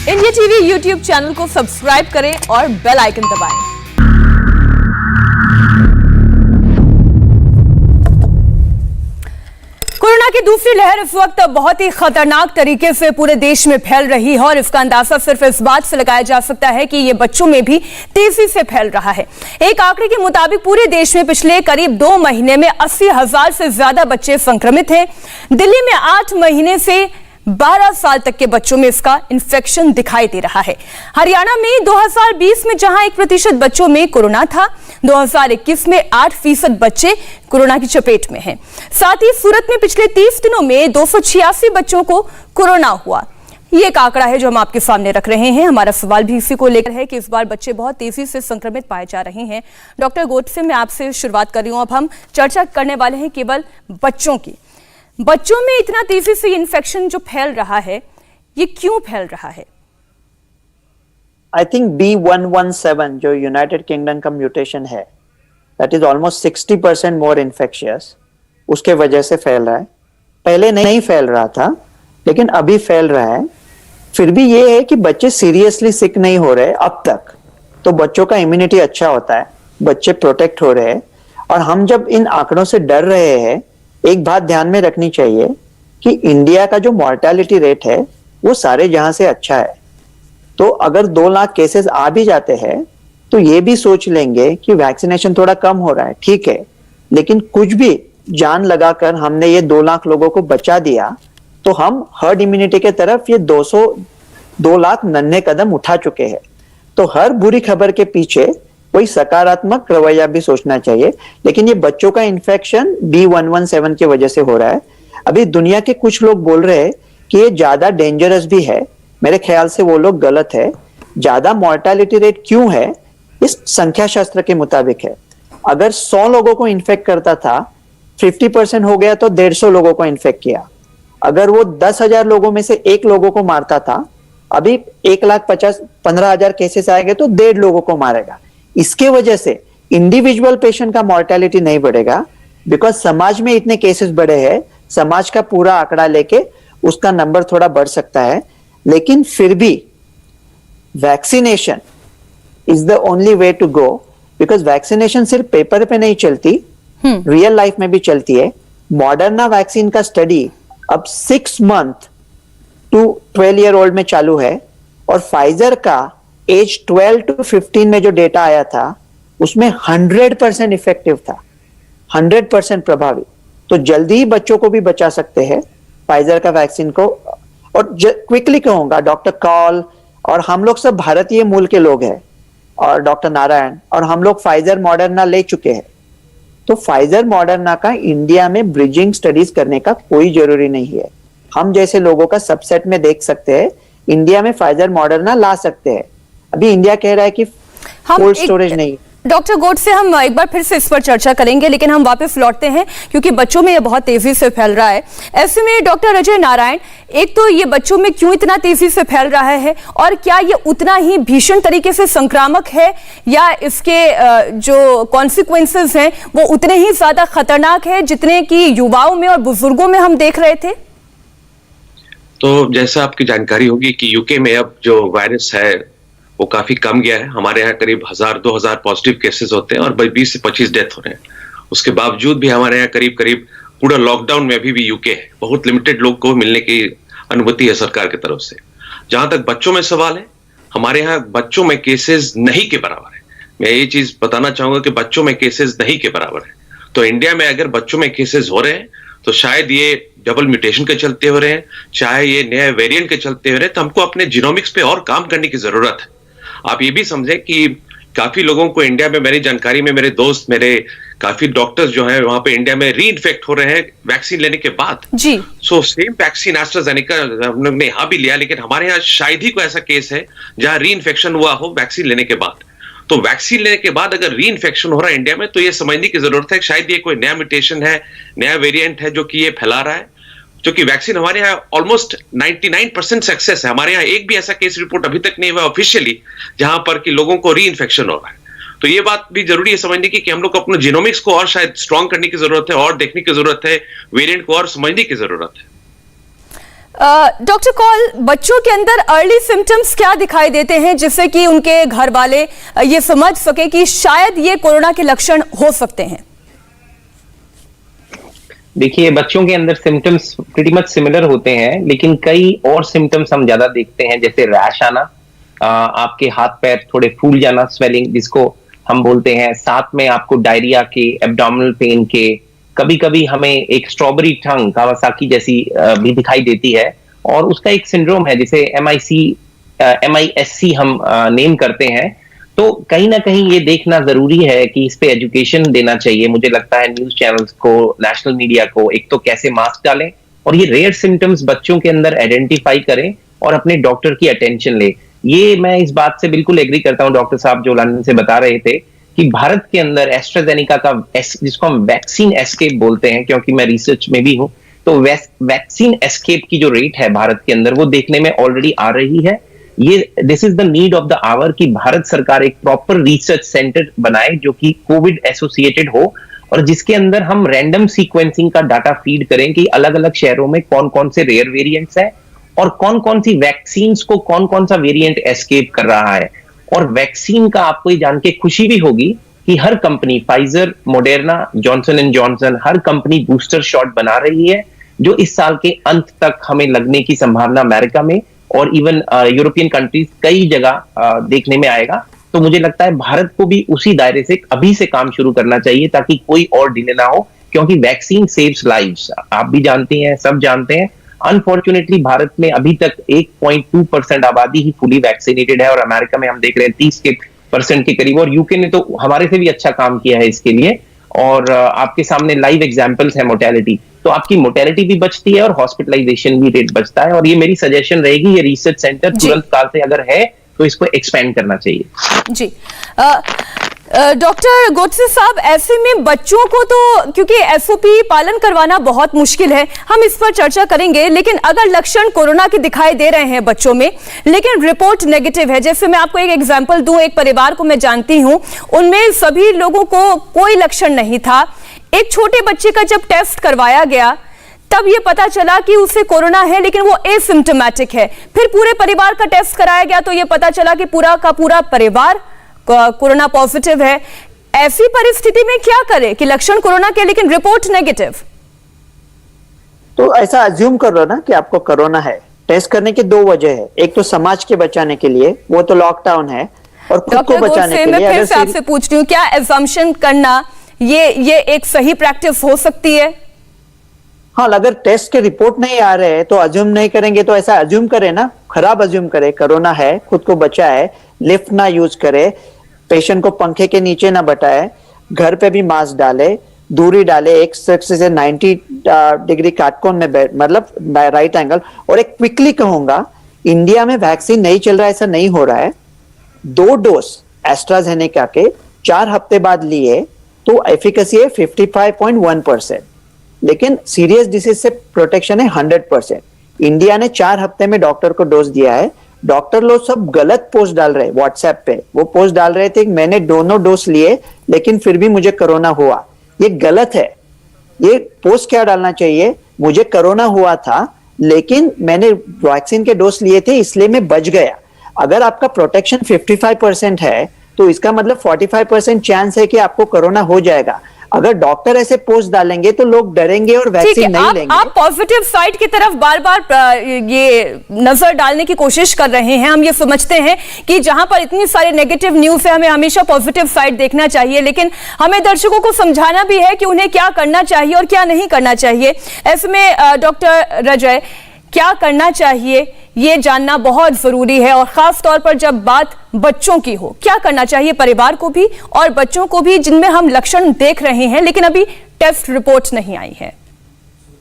India TV YouTube channel को subscribe करें और बेल आइकन दबाएं। कोरोना की दूसरी लहर इस वक्त बहुत ही खतरनाक तरीके से पूरे देश में फैल रही है और इसका अंदाजा सिर्फ इस बात से लगाया जा सकता है कि ये बच्चों में भी तेजी से फैल रहा है। एक आंकड़े के मुताबिक पूरे देश में पिछले करीब 2 महीने में 80,000 से ज्यादा बच्चे संक्रमित हैं। दिल्ली में 8 महीने से 12 साल तक के बच्चों में इसका इन्फेक्शन दिखाई दे रहा है। हरियाणा में 2020 में जहां 1% बच्चों में कोरोना था, 2021 में 8% बच्चे कोरोना की चपेट में हैं। साथ ही सूरत में पिछले 30 दिनों में 286 बच्चों को कोरोना हुआ। ये एक आंकड़ा है जो हम आपके सामने रख रहे हैं। हमारा सवाल भी इसी को लेकर है कि इस बार बच्चे बहुत तेजी से संक्रमित पाए जा रहे हैं। डॉक्टर गोडसे, मैं आपसे शुरुआत कर रही हूं। अब हम चर्चा करने वाले हैं केवल बच्चों की। बच्चों में इतना तेजी से इन्फेक्शन जो फैल रहा है, ये क्यों फैल रहा है? आई थिंक B117 जो यूनाइटेड किंगडम का म्यूटेशन है, that is almost 60% more infectious, उसके वजह से फैल रहा है। पहले नहीं फैल रहा था, लेकिन अभी फैल रहा है। फिर भी ये है कि बच्चे सीरियसली सिक नहीं हो रहे अब तक, तो बच्चों का इम्यूनिटी अच्छा होता है, बच्चे प्रोटेक्ट हो रहे हैं। और हम जब इन आंकड़ों से डर रहे हैं, एक बात ध्यान में रखनी चाहिए कि इंडिया का जो मॉर्टेलिटी रेट है वो सारे जहां से अच्छा है। तो अगर 2 लाख केसेस आ भी जाते हैं तो ये भी सोच लेंगे कि वैक्सीनेशन थोड़ा कम हो रहा है, ठीक है, लेकिन कुछ भी जान लगाकर हमने ये 2 लाख लोगों को बचा दिया तो हम हर्ड इम्यूनिटी के तरफ ये 2 लाख नन्हे कदम उठा चुके हैं। तो हर बुरी खबर के पीछे कोई सकारात्मक रवैया भी सोचना चाहिए। लेकिन ये बच्चों का इन्फेक्शन B117 की वजह से हो रहा है। अभी दुनिया के कुछ लोग बोल रहे हैं कि ये ज्यादा डेंजरस भी है। मेरे ख्याल से वो लोग गलत है। ज्यादा मॉर्टेलिटी रेट क्यों है, इस संख्या शास्त्र के मुताबिक है। अगर 100 लोगों को इन्फेक्ट करता था, 50% हो गया तो 150 लोगों को इन्फेक्ट किया। अगर वो 10,000 लोगों में से 1 लोगों को मारता था, अभी 1,15,000 केसेस आएंगे तो 1.5 लोगों को मारेगा। इसके वजह से इंडिविजुअल पेशेंट का मॉर्टेलिटी नहीं बढ़ेगा, बिकॉज समाज में इतने केसेस बढ़े हैं, समाज का पूरा आंकड़ा लेके उसका नंबर थोड़ा बढ़ सकता है। लेकिन फिर भी vaccination is the only way to go, because vaccination सिर्फ पेपर पे नहीं चलती, रियल लाइफ में भी चलती है। मॉडर्ना वैक्सीन का स्टडी अब 6 मंथ टू 12 ईयर ओल्ड में चालू है, और फाइजर का एज 12 to 15 में जो डेटा आया था उसमें 100% इफेक्टिव था, 100% प्रभावी। तो जल्दी ही बच्चों को भी बचा सकते हैं फाइजर का वैक्सीन को। और क्विकली कहूंगा, डॉक्टर कॉल और हम लोग सब भारतीय मूल के लोग हैं, और डॉक्टर नारायण और हम लोग फाइजर मॉडर्ना ले चुके हैं। तो फाइजर मॉडर्ना का इंडिया में ब्रिजिंग स्टडीज करने का कोई जरूरी नहीं है। हम जैसे लोगों का सबसेट में देख सकते हैं, इंडिया में फाइजर मॉडर्ना ला सकते हैं। अभी इंडिया कह रहा है कि कोल्ड स्टोरेज नहीं। डॉक्टर गोडसे, हम एक बार फिर से इस पर चर्चा करेंगे, लेकिन हम वापस लौटते हैं क्योंकि बच्चों में ये बहुत तेजी से फैल रहा है। ऐसे में डॉक्टर अजय नारायण, एक तो ये बच्चों में क्यों इतना तेजी से फैल रहा है, और क्या ये उतना ही भीषण तरीके से संक्रामक है, या इसके जो कॉन्सिक्वेंसेस हैं वो उतने ही ज्यादा खतरनाक है जितने कि युवाओं में और बुजुर्गों में हम देख रहे थे? तो जैसा आपकी जानकारी होगी कि यूके में अब जो वायरस है वो काफी कम गया है। हमारे यहाँ करीब 1000-2000 पॉजिटिव केसेस होते हैं और 20 से 25 डेथ हो रहे हैं। उसके बावजूद भी हमारे यहाँ करीब पूरा लॉकडाउन में अभी भी यूके है। बहुत लिमिटेड लोग को मिलने की अनुमति है सरकार की तरफ से। जहां तक बच्चों में सवाल है, हमारे यहाँ बच्चों में केसेस नहीं के बराबर है। मैं ये चीज बताना चाहूंगा कि बच्चों में केसेस नहीं के बराबर है। तो इंडिया में अगर बच्चों में केसेस हो रहे हैं तो शायद ये डबल म्यूटेशन के चलते हो रहे हैं, चाहे ये नए वेरिएंट के चलते हो रहे हैं। तो हमको अपने जीनोमिक्स पे और काम करने की जरूरत है। आप ये भी समझें कि काफी लोगों को इंडिया में, मेरी जानकारी में, मेरे दोस्त, मेरे काफी डॉक्टर्स जो हैं वहां पे इंडिया में री इन्फेक्ट हो रहे हैं वैक्सीन लेने के बाद। जी। सो सेम वैक्सीन एस्ट्राजेनेका हमने यहाँ भी लिया, लेकिन हमारे यहाँ शायद ही कोई ऐसा केस है जहां री इन्फेक्शन हुआ हो वैक्सीन लेने के बाद। तो वैक्सीन लेने के बाद अगर री इन्फेक्शन हो रहा है इंडिया में, तो ये समझने की जरूरत है शायद ये कोई नया म्यूटेशन है, नया वेरिएंट है जो कि ये फैला रहा है। जो कि वैक्सीन हमारे यहाँ ऑलमोस्ट 99% सक्सेस है। हमारे यहाँ एक भी ऐसा केस रिपोर्ट अभी तक नहीं हुआ ऑफिशियली जहां पर कि लोगों को री इन्फेक्शन हो रहा है। तो ये बात भी जरूरी है समझने की कि हम लोग को अपने जीनोमिक्स को और शायद स्ट्रॉन्ग करने की जरूरत है, और देखने की जरूरत है, वेरिएंट को और समझने की जरूरत है। डॉक्टर कौल, बच्चों के अंदर अर्ली सिम्टम्स क्या दिखाई देते हैं जिससे कि उनके घर वाले ये समझ सके कि शायद ये कोरोना के लक्षण हो सकते हैं? देखिए, बच्चों के अंदर सिम्टम्स प्रीटी मच सिमिलर होते हैं, लेकिन कई और सिम्टम्स हम ज्यादा देखते हैं, जैसे रैश आना, आपके हाथ पैर थोड़े फूल जाना, स्वेलिंग जिसको हम बोलते हैं, साथ में आपको डायरिया के, एब्डोमिनल पेन के, कभी कभी हमें एक स्ट्रॉबेरी टंग कावासाकी जैसी भी दिखाई देती है, और उसका एक सिंड्रोम है जिसे MISC हम नेम करते हैं। तो कहीं ना कहीं ये देखना जरूरी है कि इस पे एजुकेशन देना चाहिए, मुझे लगता है न्यूज चैनल्स को, नेशनल मीडिया को, एक तो कैसे मास्क डालें और ये रेयर सिम्टम्स बच्चों के अंदर आइडेंटिफाई करें और अपने डॉक्टर की अटेंशन ले। ये मैं इस बात से बिल्कुल एग्री करता हूं, डॉक्टर साहब जो लंदन से बता रहे थे कि भारत के अंदर एस्ट्राजेनिका का जिसको हम वैक्सीन एस्केप बोलते हैं, क्योंकि मैं रिसर्च में भी हूं, तो वैक्सीन एस्केप की जो रेट है भारत के अंदर वो देखने में ऑलरेडी आ रही है। ये this is the need of the hour कि भारत सरकार एक प्रॉपर रिसर्च सेंटर बनाए जो कि कोविड एसोसिएटेड हो, और जिसके अंदर हम रैंडम सीक्वेंसिंग का डाटा फीड करें कि अलग अलग शहरों में कौन कौन से रेयर वेरिएंट्स हैं और कौन कौन सी वैक्सीन्स को कौन कौन सा वेरिएंट एस्केप कर रहा है। और वैक्सीन का आपको ये जान के खुशी भी होगी कि हर company, Pfizer, Moderna, Johnson and Johnson, हर कंपनी बूस्टर शॉट बना रही है जो इस साल के अंत तक हमें लगने की संभावना अमेरिका में और इवन यूरोपियन कंट्रीज कई जगह देखने में आएगा। तो मुझे लगता है भारत को भी उसी दायरे से अभी से काम शुरू करना चाहिए ताकि कोई और डिले ना हो, क्योंकि वैक्सीन सेव्स लाइव्स, आप भी जानते हैं, सब जानते हैं। अनफॉर्चुनेटली भारत में अभी तक 1.2% आबादी ही फुली वैक्सीनेटेड है और अमेरिका में हम देख रहे हैं 30% के करीब, और यूके ने तो हमारे से भी अच्छा काम किया है इसके लिए। और आपके सामने लाइव एग्जांपल्स है मोर्टेलिटी, तो आपकी मोर्टेलिटी भी बचती है और हॉस्पिटलाइजेशन भी रेट बचता है। और ये मेरी सजेशन रहेगी, ये रिसर्च सेंटर तुरंत काल से अगर है तो इसको एक्सपेंड करना चाहिए। जी डॉक्टर गोडसे साहब, ऐसे में बच्चों को तो क्योंकि एसओपी पालन करवाना बहुत मुश्किल है, हम इस पर चर्चा करेंगे, लेकिन अगर लक्षण कोरोना के दिखाई दे रहे हैं बच्चों में लेकिन रिपोर्ट नेगेटिव है, जैसे मैं आपको एक एग्जांपल दूं, एक परिवार को मैं जानती हूं, उनमें सभी लोगों को कोई लक्षण नहीं था। एक छोटे बच्चे का जब टेस्ट करवाया गया तब ये पता चला कि उसे कोरोना है लेकिन वो एसिम्प्टोमेटिक है। फिर पूरे परिवार का टेस्ट कराया गया तो ये पता चला कि पूरा का पूरा परिवार कोरोना पॉजिटिव है। ऐसी परिस्थिति में क्या करें कि लक्षण कोरोना के लेकिन रिपोर्ट नेगेटिव? तो ऐसा अज्यूम कर लो ना कि आपको कोरोना है। टेस्ट करने की दो वजह है, एक तो समाज के बचाने के लिए, वो तो लॉकडाउन है, और खुद को बचाने के लिए। मैं फिर से आपसे पूछ रही हूँ, क्या एजम्पशन करना ये एक सही प्रैक्टिस हो सकती है? हाँ, अगर टेस्ट के रिपोर्ट नहीं आ रहे हैं तो अज्यूम नहीं करेंगे, तो ऐसा अज्यूम करे ना, खराब अज्यूम करे, कोरोना है, खुद को बचाए, लिफ्ट ना यूज करे, पेशेंट को पंखे के नीचे ना बैठाए, घर पे भी मास्क डाले, दूरी डाले, एक से 90 डिग्री काटकोन में बैठ, मतलब राइट एंगल। और एक क्विकली कहूंगा, इंडिया में वैक्सीन नहीं चल रहा है ऐसा नहीं हो रहा है। 2 डोज एस्ट्राजेनेका के 4 हफ्ते बाद लिए तो एफिकेसी है 55.1%, लेकिन सीरियस डिसीज से प्रोटेक्शन है 100%। इंडिया ने 4 हफ्ते में डॉक्टर को डोज दिया है। डॉक्टर लोग सब गलत पोस्ट डाल रहे हैं व्हाट्सएप पे, वो पोस्ट डाल रहे थे कि मैंने दोनों डोज लिए लेकिन फिर भी मुझे कोरोना हुआ। ये गलत है। ये पोस्ट क्या डालना चाहिए, मुझे कोरोना हुआ था लेकिन मैंने वैक्सीन के डोज लिए थे इसलिए मैं बच गया। अगर आपका प्रोटेक्शन 55% है तो इसका मतलब 45% चांस है कि आपको कोरोना हो जाएगा। अगर डॉक्टर ऐसे पोस्ट डालेंगे तो लोग डरेंगे और वैक्सीन नहीं लेंगे। आप पॉजिटिव साइड की तरफ बार बार ये नजर डालने की कोशिश कर रहे हैं। हम ये समझते हैं कि जहां पर इतनी सारी नेगेटिव न्यूज है हमें हमेशा पॉजिटिव साइड देखना चाहिए, लेकिन हमें दर्शकों को समझाना भी है कि उन्हें क्या करना चाहिए और क्या नहीं करना चाहिए। ऐसे में डॉक्टर रजय, क्या करना चाहिए ये जानना बहुत जरूरी है, और खास तौर पर जब बात बच्चों की हो, क्या करना चाहिए परिवार को भी और बच्चों को भी जिनमें हम लक्षण देख रहे हैं लेकिन अभी टेस्ट रिपोर्ट नहीं आई है।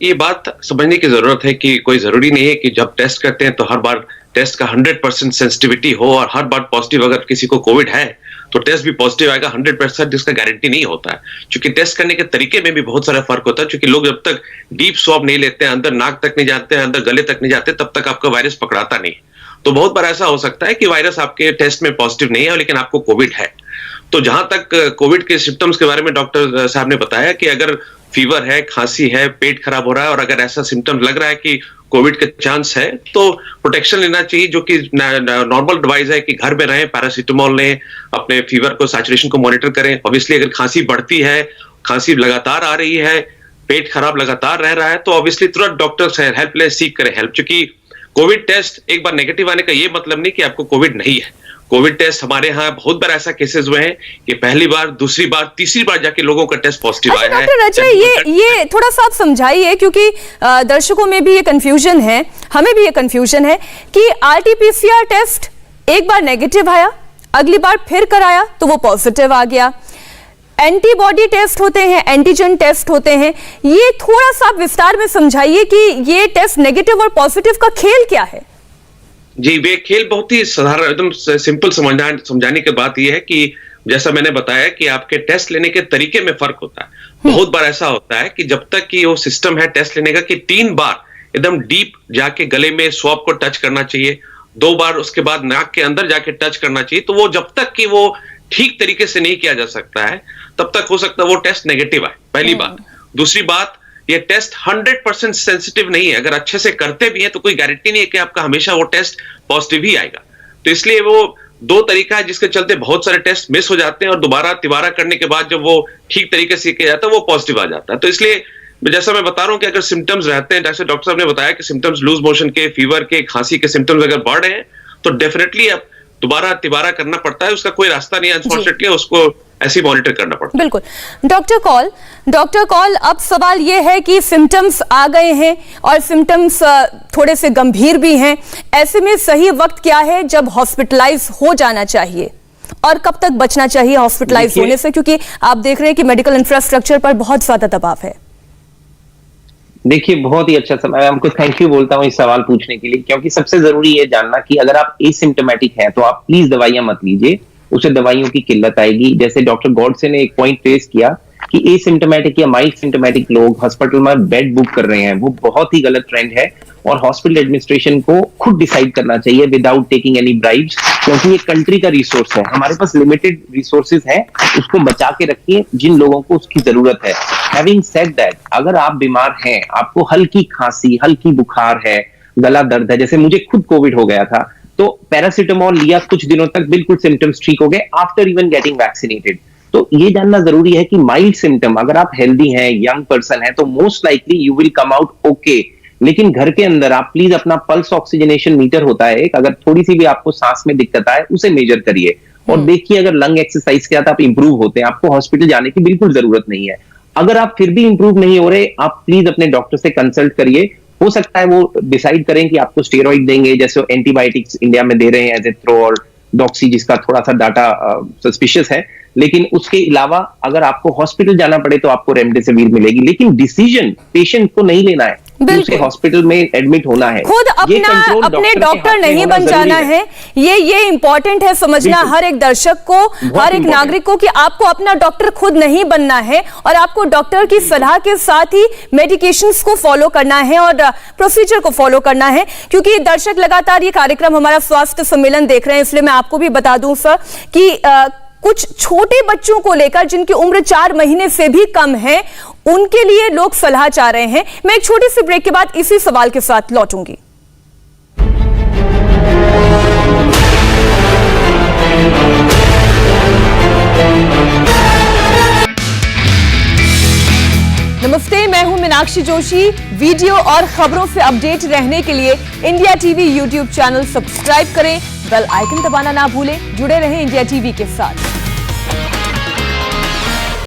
ये बात समझने की जरूरत है कि कोई जरूरी नहीं है कि जब टेस्ट करते हैं तो हर बार टेस्ट का 100% सेंसिटिविटी हो और हर बार पॉजिटिव अगर किसी को कोविड है तो टेस्ट भी पॉजिटिव आएगा 100%, जिसका गारंटी नहीं होता है। क्योंकि टेस्ट करने के तरीके में भी बहुत सारा फर्क होता है, क्योंकि लोग जब तक डीप स्वैब नहीं लेते हैं, अंदर नाक तक नहीं जाते हैं, अंदर गले तक नहीं जाते, तब तक आपका वायरस पकड़ाता नहीं। तो बहुत बार ऐसा हो सकता है कि वायरस आपके टेस्ट में पॉजिटिव नहीं है लेकिन आपको कोविड है। तो जहां तक कोविड के सिम्टम्स के बारे में डॉक्टर साहब ने बताया कि अगर फीवर है, खांसी है, पेट खराब हो रहा है और अगर ऐसा सिम्टम लग रहा है कि कोविड का चांस है तो प्रोटेक्शन लेना चाहिए, जो कि नॉर्मल एडवाइस है कि घर में रहें, पैरासीटामोल लें, अपने फीवर को, सैचुरेशन को मॉनिटर करें। ऑब्वियसली अगर खांसी बढ़ती है, खांसी लगातार आ रही है, पेट खराब लगातार रह रहा है तो ऑब्वियसली तुरंत डॉक्टर से हेल्प ले, सीख करें हेल्प। क्योंकि कोविड टेस्ट एक बार नेगेटिव आने का ये मतलब नहीं कि आपको कोविड नहीं है। कोविड टेस्ट हमारे यहाँ बहुत बार ऐसा केसेस हुए हैं कि पहली बार, दूसरी बार, तीसरी बार जाके लोगों का टेस्ट पॉजिटिव आया है। डॉक्टर अजय, ये थोड़ा सा आप समझाइए, क्योंकि दर्शकों में भी ये कंफ्यूजन है, हमें भी ये कंफ्यूजन है कि आरटीपीसीआर टेस्ट एक बार नेगेटिव आया, अगली बार फिर कराया तो वो पॉजिटिव आ गया। एंटीबॉडी टेस्ट होते हैं, एंटीजन टेस्ट होते हैं, ये थोड़ा सा विस्तार में समझाइए कि ये टेस्ट नेगेटिव और पॉजिटिव का खेल क्या है। जी, वे खेल बहुत ही साधारण, एकदम सिंपल समझाने की बात यह है कि जैसा मैंने बताया कि आपके टेस्ट लेने के तरीके में फर्क होता है। बहुत बार ऐसा होता है कि जब तक कि वो सिस्टम है टेस्ट लेने का कि 3 बार एकदम डीप जाके गले में स्वैब को टच करना चाहिए, 2 बार उसके बाद नाक के अंदर जाके टच करना चाहिए, तो वो जब तक कि वो ठीक तरीके से नहीं किया जा सकता है तब तक हो सकता है वो टेस्ट नेगेटिव आए, पहली बात। दूसरी बात, ये टेस्ट 100% सेंसिटिव नहीं है। अगर अच्छे से करते भी हैं तो कोई गारंटी नहीं है कि आपका हमेशा वो टेस्ट पॉजिटिव ही आएगा। तो इसलिए वो 2 तरीका है जिसके चलते बहुत सारे टेस्ट मिस हो जाते हैं और दोबारा तिबारा करने के बाद जब वो ठीक तरीके से किया जाता है वो पॉजिटिव आ जाता है। तो इसलिए जैसा मैं बता रहा हूं कि अगर सिम्टम्स रहते हैं, जैसे डॉक्टर साहब ने बताया कि सिम्टम्स लूज मोशन के, फीवर के, खांसी के सिम्टम्स अगर बढ़ रहे हैं तो डेफिनेटली अब दोबारा तिबारा करना पड़ता है, उसका कोई रास्ता नहीं है, अनफॉर्चुनेटली उसको ऐसे मॉनिटर करना पड़ता है। बिल्कुल। डॉक्टर कॉल, अब सवाल यह है कि सिम्टम्स आ गए हैं और सिम्टम्स थोड़े से गंभीर भी हैं, ऐसे में सही वक्त क्या है जब हॉस्पिटलाइज हो जाना चाहिए और कब तक बचना चाहिए हॉस्पिटलाइज होने से, क्योंकि आप देख रहे हैं कि मेडिकल इंफ्रास्ट्रक्चर पर बहुत ज्यादा दबाव है। देखिए, बहुत ही अच्छा समय, हमको थैंक यू बोलता हूँ इस सवाल पूछने के लिए, क्योंकि सबसे जरूरी है जानना कि अगर आप एसिम्प्टोमेटिक हैं तो आप प्लीज दवाइयां मत लीजिए, उससे दवाइयों की किल्लत आएगी। जैसे डॉक्टर गॉडसे ने एक पॉइंट रेज किया कि एसिम्प्टोमेटिक या माइल्ड सिम्प्टोमेटिक लोग हॉस्पिटल में बेड बुक कर रहे हैं, वो बहुत ही गलत ट्रेंड है और हॉस्पिटल एडमिनिस्ट्रेशन को खुद डिसाइड करना चाहिए विदाउट टेकिंग एनी ब्राइब्स, क्योंकि ये कंट्री का रिसोर्स है, हमारे पास लिमिटेड रिसोर्सेज हैं, उसको बचा के रखिए जिन लोगों को उसकी जरूरत है। हैविंग सेड दैट, अगर आप बीमार हैं, आपको हल्की खांसी, हल्की बुखार है, गला दर्द है, जैसे मुझे खुद कोविड हो गया था, तो पैरासीटामोल लिया, कुछ दिनों तक बिल्कुल सिम्टम्स ठीक हो गए आफ्टर इवन गेटिंग वैक्सीनेटेड। तो ये जानना जरूरी है कि माइल्ड सिम्टम, अगर आप हेल्दी हैं, यंग पर्सन है, तो most likely you will come out okay. लेकिन घर के अंदर आप प्लीज अपना पल्स ऑक्सीजनेशन मीटर होता है एक, अगर थोड़ी सी भी आपको सांस में दिक्कत आए उसे मेजर करिए और देखिए अगर लंग एक्सरसाइज के साथ आप इंप्रूव होते हैं, आपको हॉस्पिटल जाने की बिल्कुल जरूरत नहीं है। अगर आप फिर भी इंप्रूव नहीं हो रहे, आप प्लीज अपने डॉक्टर से कंसल्ट करिए, हो सकता है वो डिसाइड करें कि आपको स्टेरॉइड देंगे, जैसे एंटीबायोटिक्स इंडिया में दे रहे हैं एजेथ्रो और डॉक्सी, जिसका थोड़ा सा डाटा सस्पिशियस है, लेकिन उसके अलावा अगर आपको हॉस्पिटल जाना पड़े तो आपको रेमडेसिविर मिलेगी। लेकिन डिसीजन पेशेंट को नहीं लेना है, उसे हॉस्पिटल में एडमिट होना है, खुद अपने डॉक्टर नहीं बन जाना है। ये इंपॉर्टेंट है समझना हर एक दर्शक को, हर एक नागरिक को, कि आपको अपना डॉक्टर खुद नहीं बनना है और आपको डॉक्टर की सलाह के साथ ही मेडिकेशंस को फॉलो करना है और प्रोसीजर को फॉलो करना है। क्योंकि दर्शक लगातार ये कार्यक्रम हमारा स्वास्थ्य सम्मेलन देख रहे हैं, इसलिए मैं आपको भी बता दूं सर कि कुछ छोटे बच्चों को लेकर जिनकी उम्र 4 महीने से भी कम है, उनके लिए लोग सलाह चाह रहे हैं। मैं एक छोटी सी ब्रेक के बाद इसी सवाल के साथ लौटूंगी। नमस्ते, मैं हूं मीनाक्षी जोशी। वीडियो और खबरों से अपडेट रहने के लिए India TV YouTube channel subscribe करें, बेल आइकन दबाना ना भूलें। जुड़े रहें इंडिया टीवी के साथ।